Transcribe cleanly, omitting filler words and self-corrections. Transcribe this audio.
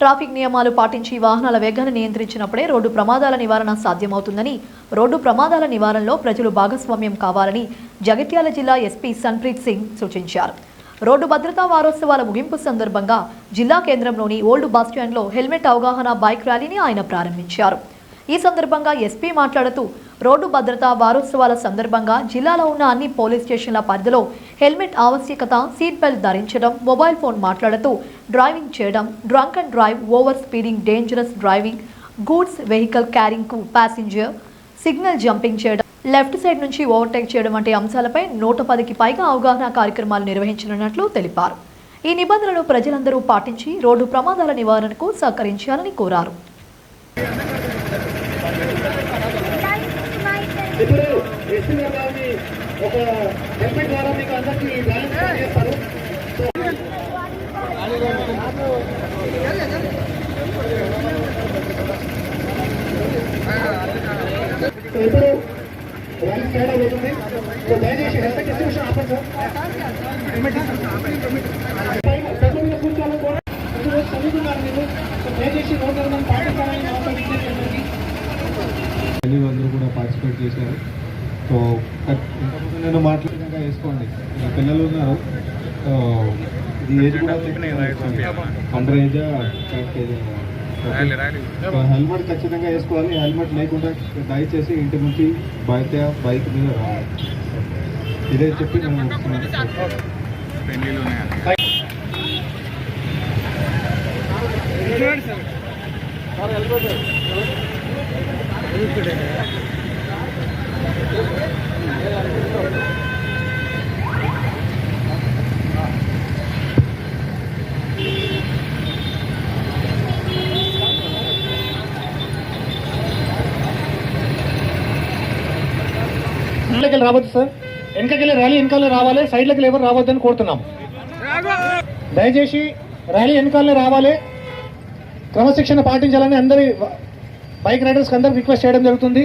Traffic నియమాలు పాటించి వాహనాల వేగాన్ని నియంత్రించినప్పుడే రోడ్డు ప్రమాదాల నివారణ సాధ్యమవుతుందని, రోడ్డు ప్రమాదాల నివారణలో ప్రజలు భాగస్వామ్యం కావాలని జగిత్యాల జిల్లా ఎస్పీ సన్ప్రీత్ సింగ్ సూచించారు. రోడ్డు భద్రతా వారోత్సవాల ముగింపు సందర్భంగా జిల్లా కేంద్రంలోని ఓల్డ్ బస్టాండ్లో హెల్మెట్ అవగాహన బైక్ ర్యాలీని ఆయన ప్రారంభించారు. ఈ సందర్భంగా ఎస్పీ మాట్లాడుతూ, రోడ్డు భద్రతా వారోత్సవాల సందర్భంగా జిల్లాలో ఉన్న అన్ని పోలీస్ స్టేషన్ల పరిధిలో హెల్మెట్ ఆవశ్యకత, సీట్ బెల్ట్ ధరించడం, మొబైల్ ఫోన్ మాట్లాడుతూ డ్రైవింగ్ చేయడం, drunk and drive, over speeding, dangerous driving, goods vehicle క్యారింగ్కు ప్యాసింజర్, సిగ్నల్ జంపింగ్ చేయడం, లెఫ్ట్ సైడ్ నుంచి ఓవర్టేక్ చేయడం వంటి అంశాలపై 110కి పైగా అవగాహన కార్యక్రమాలు నిర్వహించనున్నట్లు తెలిపారు. ఈ నిబంధనలు ప్రజలందరూ పాటించి రోడ్డు ప్రమాదాల నివారణకు సహకరించాలని కోరారు. ఇప్పుడు ఎస్సీ గారిని ఒక హెల్మెట్ ద్వారా మీకు అందరికీ బ్యాలెన్స్ చేస్తారు. ఇప్పుడు ర్యాలీ స్టార్ట్ అవుతుంది. దయచేసి హెల్మెట్ డిస్ట్రిబ్యూషన్ ఆపండి సార్. కూర్చోవాలి కూడా చదువుతున్నారు మీరు. దయచేసి రోడ్డు పాటించాలని అందరూ కూడా పార్టిసిపేట్ చేశారు. సో నేను మాట్లాడినాక వేసుకోండి. పిల్లలు ఉన్నారు, ఇది ఏజ్ కూడా అండర్ ఏజ్ హెల్మెట్ ఖచ్చితంగా వేసుకోవాలి. హెల్మెట్ లేకుండా దయచేసి ఇంటి నుంచి బైక్ మీద రావాలి. ఇదే చెప్పి నేను రావద్దు సార్. వెనకకెళ్ళి ర్యాలీ వెనకాల రావాలి, సైడ్లకి ఎవరు రావద్దని కోరుతున్నాం. దయచేసి ర్యాలీ వెనకాలనే రావాలి, క్రమశిక్షణ పాటించాలని అందరి బైక్ రైడర్స్కి అందరికి రిక్వెస్ట్ చేయడం జరుగుతుంది.